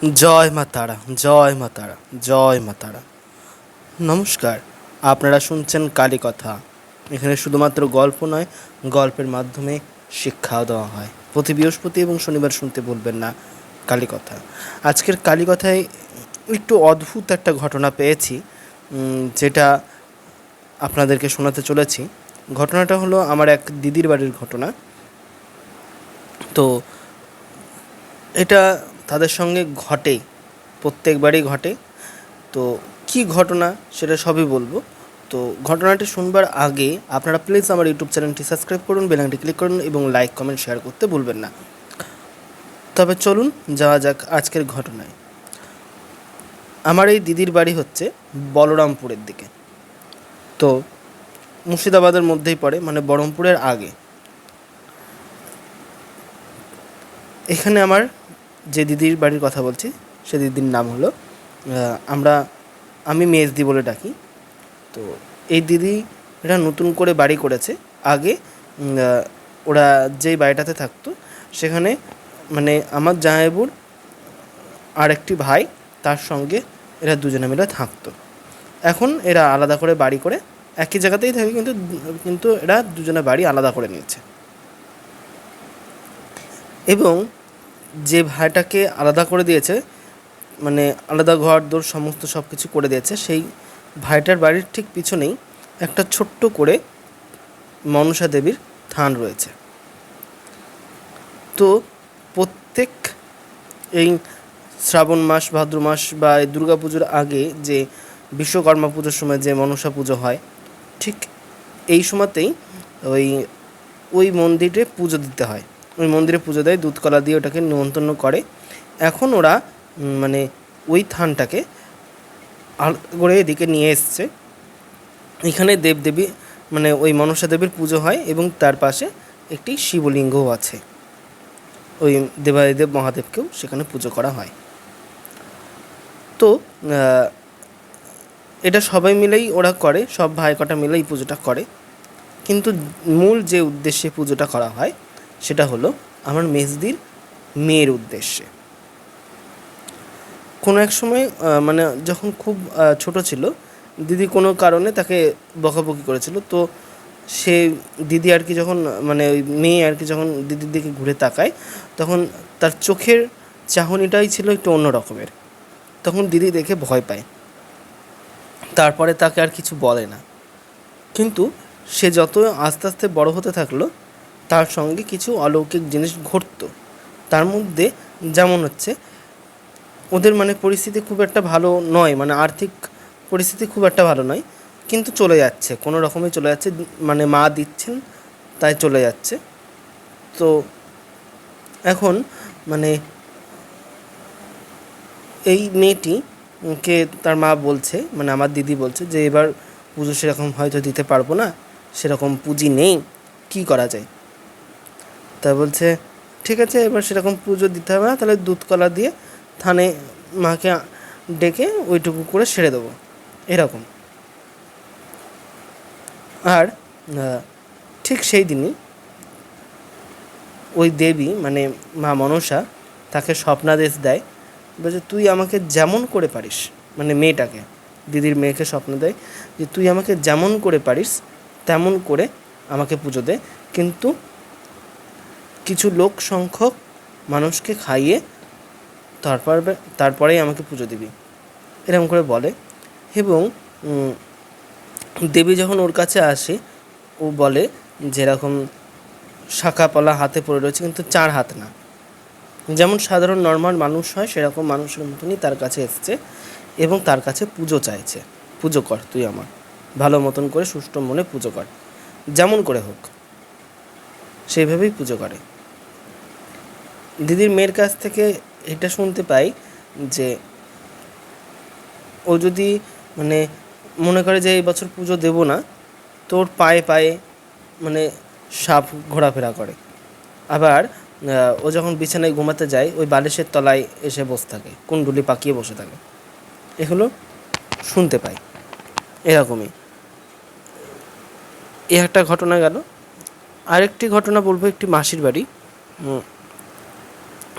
জয় মা তারা, জয় মা তারা, জয় মা তারা। নমস্কার, আপনারা শুনছেন কালী কথা। এখানে শুধুমাত্র গল্প নয়, গল্পের মাধ্যমে শিক্ষাও দেওয়া হয়। প্রতি বৃহস্পতি এবং শনিবার শুনতে ভুলবেন না কালী কথা। আজকের কালী কথায় একটু অদ্ভুত একটা ঘটনা পেয়েছি, যেটা আপনাদেরকে শোনাতে চলেছি। ঘটনাটা হলো আমার এক দিদির বাড়ির ঘটনা। তো এটা তাদের সঙ্গে ঘটে, প্রত্যেকবারই ঘটে। তো কী ঘটনা সেটা সবই বলবো। তো ঘটনাটি শুনবার আগে আপনারা প্লিজ আমার ইউটিউব চ্যানেলটি সাবস্ক্রাইব করুন, বেল আইকনটি ক্লিক করুন এবং লাইক কমেন্ট শেয়ার করতে ভুলবেন না। তবে চলুন যাওয়া যাক আজকের ঘটনায়। আমার এই দিদির বাড়ি হচ্ছে বলরামপুরের দিকে। তো মুর্শিদাবাদের মধ্যেই পড়ে, মানে বহরমপুরের আগে। এখানে আমার যে দিদির বাড়ির কথা বলছি সে দিদির নাম হলো, আমি মেজদি বলে ডাকি। তো এই দিদি এটা নতুন করে বাড়ি করেছে। আগে ওরা যেই বাড়িটাতে থাকতো সেখানে, মানে আমার জামাইবাবুর আর একটি ভাই, তার সঙ্গে এরা দুজনে মিলে থাকতো। এখন এরা আলাদা করে বাড়ি করে একই জায়গাতেই থাকে, কিন্তু এরা দুজনে বাড়ি আলাদা করে নিয়েছে। এবং যে ভাইটাকে আলাদা করে দিয়েছে, মানে আলাদা ঘর দোর সমস্ত সব কিছু করে দিয়েছে, সেই ভাইটার বাড়ির ঠিক পিছনেই একটা ছোট্ট করে মনসা দেবীর থান রয়েছে। তো প্রত্যেক এই শ্রাবণ মাস, ভাদ্র মাস বা এই দুর্গা পুজোর আগে যে বিশ্বকর্মা পুজোর সময় যে মনসা পুজো হয়, ঠিক এই সময়তেই ওই ওই মন্দিরে পুজো দিতে হয়। ওই মন্দিরে পুজো দেয়, দুধ কলা দিয়ে ওটাকে নিমন্ত্রণ করে। এখন ওরা মানে ওই থানটাকে করে এদিকে নিয়ে এসছে। এখানে দেবদেবী, মানে ওই মনসা দেবীর পুজো হয় এবং তার পাশে একটি শিবলিঙ্গও আছে। ওই দেবাদিদেব মহাদেবকেও সেখানে পুজো করা হয়। তো এটা সবাই মিলেই ওরা করে, সব ভাই কটা মিলেই পুজোটা করে। কিন্তু মূল যে উদ্দেশ্যে পুজোটা করা হয় সেটা হলো আমার মেজদির মেয়ের উদ্দেশ্যে। কোনো এক সময়, মানে যখন খুব ছোট ছিল, দিদি কোনো কারণে তাকে বকাবকি করেছিল। তো সে দিদি আর কি যখন, মানে ওই মেয়ে আর কি যখন দিদির দিকে ঘুরে তাকায়, তখন তার চোখের চাহনিটাই ছিল একটু অন্য রকমের। তখন দিদি দেখে ভয় পায়, তারপরে তাকে আর কিছু বলে না। কিন্তু সে যত আস্তে আস্তে বড় হতে থাকলো, তার সঙ্গে কিছু অলৌকিক জিনিস ঘটতো। তার মধ্যে যেমন হচ্ছে, ওদের মানে পরিস্থিতি খুব একটা ভালো নয়, মানে আর্থিক পরিস্থিতি খুব একটা ভালো নয়, কিন্তু চলে যাচ্ছে, কোনো রকমে চলে যাচ্ছে, মানে মা দিচ্ছেন তাই চলে যাচ্ছে। তো এখন মানে এই মেয়েটিকে তার মা বলছে, মানে আমার দিদি বলছে যে এবার পুজো সেরকম হয়তো দিতে পারবো না, সেরকম পুঁজি নেই, কী করা যায়। তা বলছে ঠিক আছে, এবার সেরকম পুজো দিতে হবে না, তাহলে দুধ কলা দিয়ে থানে মাকে ডেকে ওইটুকু করে সেরে দেবো, এরকম। আর ঠিক সেই দিনই ওই দেবী, মানে মা মনসা, তাকে স্বপ্নাদেশ দেয়। বলছে তুই আমাকে যেমন করে পারিস, মানে মেয়েটাকে, দিদির মেয়েকে স্বপ্ন দেয় যে তুই আমাকে যেমন করে পারিস তেমন করে আমাকে পুজো দে, কিন্তু কিছু লোক সংখ্যক মানুষকে খাইয়ে তারপরেই আমাকে পুজো দিবি, এরকম করে বলে। এবং দেবী যখন ওর কাছে আসে, ও বলে যেরকম শাঁখাপলা হাতে পড়ে রয়েছে, কিন্তু 4 হাত না, যেমন সাধারণ নর্মাল মানুষ হয় সেরকম মানুষের মতনই তার কাছে এসছে এবং তার কাছে পুজো চাইছে। পুজো কর, তুই আমার ভালো মতন করে সুষ্ঠু মনে পুজো কর, যেমন করে হোক। সেইভাবেই পুজো করে। দিদির মেয়ের কাছ থেকে এটা শুনতে পাই যে ও যদি মানে মনে করে যে এই বছর পুজো দেব না, তোর পায়ে পায়ে মানে সাপ ঘোরাফেরা করে। আবার ও যখন বিছানায় ঘুমাতে যায়, ওই বালিশের তলায় এসে বসে থাকে, কুণ্ডুলি পাকিয়ে বসে থাকে। এগুলো শুনতে পাই, এরকমই। এই একটা ঘটনা গেল। আরেকটি ঘটনা বলবো একটি মাসির বাড়ি।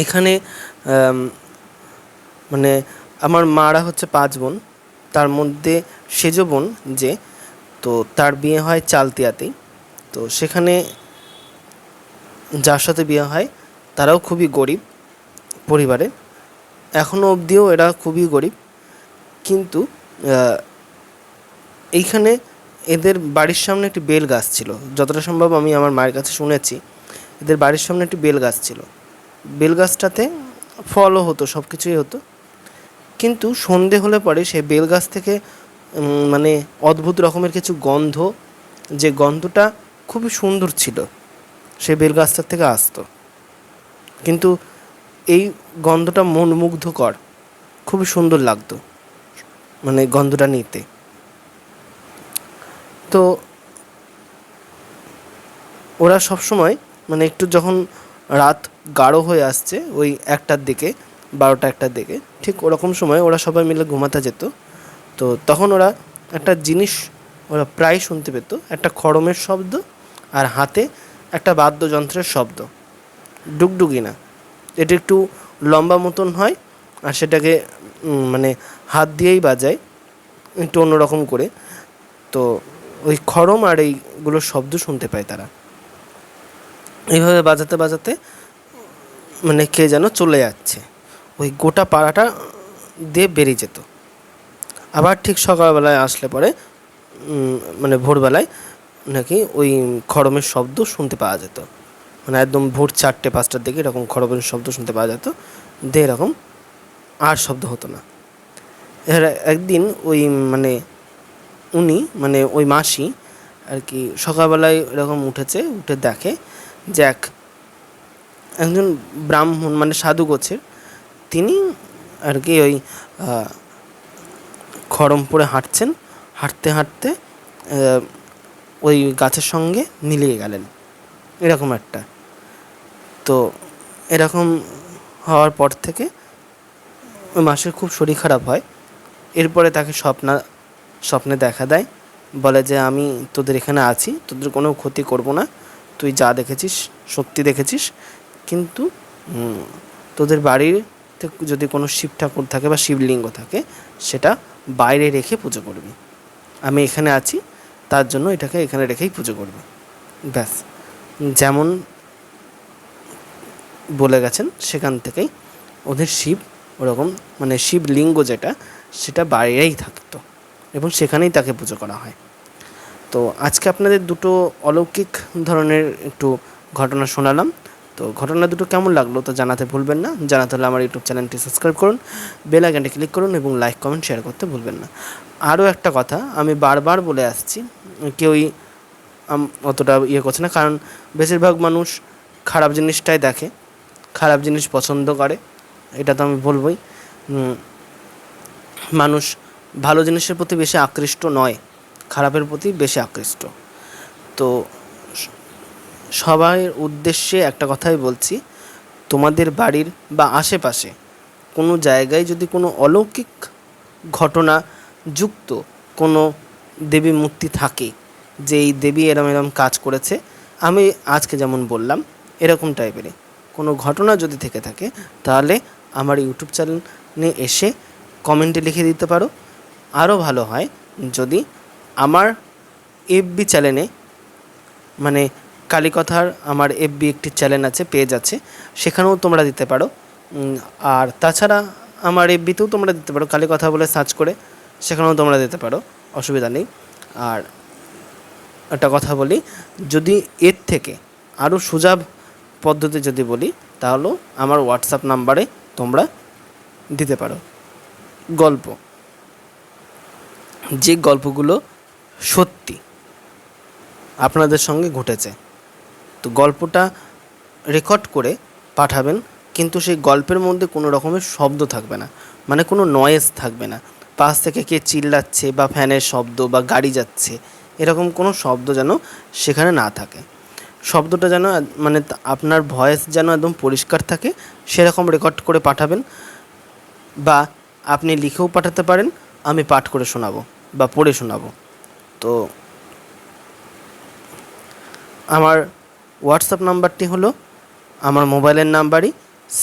এখানে মানে আমার মারা হচ্ছে 5 বোন, তার মধ্যে সেজ বোন যে, তো তার বিয়ে হয় চালতিয়াতেই। তো সেখানে যার সাথে বিয়ে হয় তারাও খুবই গরিব পরিবারের, এখনও অবধিও এরা খুবই গরিব। কিন্তু এইখানে এদের বাড়ির সামনে একটি বেল গাছ ছিল, যতটা সম্ভব আমি আমার মায়ের কাছে শুনেছি। এদের বাড়ির সামনে একটি বেল গাছ ছিল, বেল গাছটাতে ফলও হতো, সব কিছুই হতো। কিন্তু সন্ধে হলে পরে সেই বেল গাছ থেকে মানে অদ্ভুত রকমের কিছু গন্ধ, যে গন্ধটা খুবই সুন্দর ছিল, সেই বেল গাছটার থেকে আসতো। কিন্তু এই গন্ধটা মনমুগ্ধকর, খুবই সুন্দর লাগতো মানে গন্ধটা নিতে। তো ওরা সবসময় মানে একটু যখন রাত গাঢ় হয়ে আসছে, ওই 1টার দিকে, 12টা 1টার দিকে, ঠিক ওরকম সময় ওরা সবাই মিলে ঘুমাতে যেত। তো তখন ওরা একটা জিনিস ওরা প্রায় শুনতে পেত, একটা খড়মের শব্দ আর হাতে একটা বাদ্যযন্ত্রের শব্দ, ডুগডুগি না, এটা একটু লম্বা মতন হয় আর সেটাকে মানে হাত দিয়েই বাজায় একটু অন্যরকম করে। তো ওই খড়ম আর এইগুলোর শব্দ শুনতে পায় তারা। এইভাবে বাজাতে বাজাতে মানে কে যেন চলে যাচ্ছে, ওই গোটা পাড়াটা দিয়ে বেরিয়ে যেত। আবার ঠিক সকালবেলায় আসলে পরে মানে ভোরবেলায় নাকি ওই খড়মের শব্দ শুনতে পাওয়া যেত, মানে একদম ভোর 4টে 5টার দিকে এরকম খড়মের শব্দ শুনতে পাওয়া যেত, দিয়ে এরকম আর শব্দ হতো না। এর একদিন ওই মানে উনি মানে ওই মাসি আর কি সকালবেলায় এরকম উঠেছে, উঠে দেখে যে একজন ব্রাহ্মণ মানে সাধু গোছের, তিনি আর কি ওই খড়ম পরে হাঁটছেন, হাঁটতে হাঁটতে ওই গাছের সঙ্গে মিলিয়ে গেলেন, এরকম একটা। তো এরকম হওয়ার পর থেকে ওই মাসের খুব শরীর খারাপ হয়। এরপরে তাকে স্বপ্নে দেখা দেয়, বলে যে আমি তোদের এখানে আছি, তোদের কোনো ক্ষতি করব না, তুই যা দেখেছিস সত্যি দেখেছিস, কিন্তু তোদের বাড়িতে যদি কোনো শিব ঠাকুর থাকে বা শিবলিঙ্গ থাকে সেটা বাইরে রেখে পুজো করবি, আমি এখানে আছি তার জন্য এটাকে এখানে রেখেই পুজো করবি, ব্যাস। যেমন বলে গেছেন সেখান থেকেই ওদের শিব ওরকম মানে শিবলিঙ্গ যেটা সেটা বাইরেই থাকতো এবং সেখানেই তাকে পুজো করা হয়। তো আজকে আপনাদের দুটো অলৌকিক ধরনের একটু ঘটনা শোনালাম। তো ঘটনা দুটো কেমন লাগলো তো জানাতে ভুলবেন না। জানাতে হলে আমার ইউটিউব চ্যানেলটি সাবস্ক্রাইব করুন, বেল আইকনটি ক্লিক করুন এবং লাইক কমেন্ট শেয়ার করতে ভুলবেন না। আরও একটা কথা আমি বারবার বলে আসছি, কেউই অতটা করছে না, কারণ বেশিরভাগ মানুষ খারাপ জিনিসটাই দেখে, খারাপ জিনিস পছন্দ করে, এটা তো আমি বলবই। মানুষ ভালো জিনিসের প্রতি বেশি আকৃষ্ট নয়, খারাপের প্রতি বেশি আকৃষ্ট। তো সবার উদ্দেশ্যে একটা কথাই বলছি, তোমাদের বাড়ির বা আশেপাশে কোনো জায়গায় যদি কোনো অলৌকিক ঘটনা যুক্ত কোনো দেবী মূর্তি থাকে, যে এই দেবী এরম এরম কাজ করেছে, আমি আজকে যেমন বললাম এরকম টাইপেরই কোনো ঘটনা যদি থেকে থাকে, তাহলে আমার ইউটিউব চ্যানেলে এসে কমেন্টে লিখে দিতে পারো। আরও ভালো হয় যদি আমার এফবি চ্যানেলে মানে কালীকথার আমার এফবি একটি চ্যানেল আছে, পেজ আছে, সেখানেও তোমরা দিতে পারো। আর তাছাড়া আমার এফবিতেও তোমরা দিতে পারো, কালীকথা বলে সার্চ করে, সেখানেও তোমরা দিতে পারো, অসুবিধা নেই। আর একটা কথা বলি, যদি এর থেকে আরও সুজাব পদ্ধতি যদি বলি, তাহলেও আমার হোয়াটসঅ্যাপ নাম্বারে তোমরা দিতে পারো গল্প, যে গল্পগুলো সত্যি আপনাদের সঙ্গে ঘটেছে। তো গল্পটা রেকর্ড করে পাঠাবেন, কিন্তু সেই গল্পের মধ্যে কোনো রকমের শব্দ থাকবে না, মানে কোনো নয়েজ থাকবে না, পাশ থেকে কে চিল্লাচ্ছে বা ফ্যানের শব্দ বা গাড়ি যাচ্ছে এরকম কোনো শব্দ যেন সেখানে না থাকে। শব্দটা যেন মানে আপনার ভয়েস যেন একদম পরিষ্কার থাকে, সেরকম রেকর্ড করে পাঠাবেন। বা আপনি লিখেও পাঠাতে পারেন, আমি পাঠ করে শোনাবো বা পড়ে শোনাবো। তো আমার হোয়াটসঅ্যাপ নাম্বারটি হলো আমার মোবাইলের নাম্বারই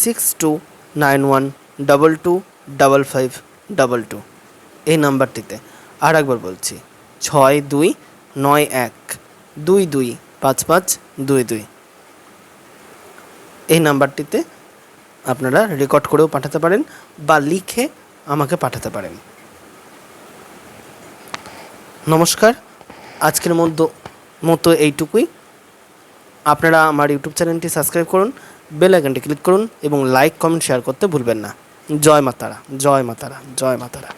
629122 5522 এই নাম্বারটিতে। আর একবার বলছি 6291225522 এই নাম্বারটিতে আপনারা রেকর্ড করেও পাঠাতে পারেন বা লিখে আমাকে পাঠাতে পারেন। নমস্কার, আজকের মতো এইটুকুই। আপনারা আমার ইউটিউব চ্যানেলটি সাবস্ক্রাইব করুন, বেল আইকনটি ক্লিক করুন এবং লাইক, কমেন্ট, শেয়ার করতে ভুলবেন না। জয় মা তারা, জয় মা তারা, জয় মা তারা।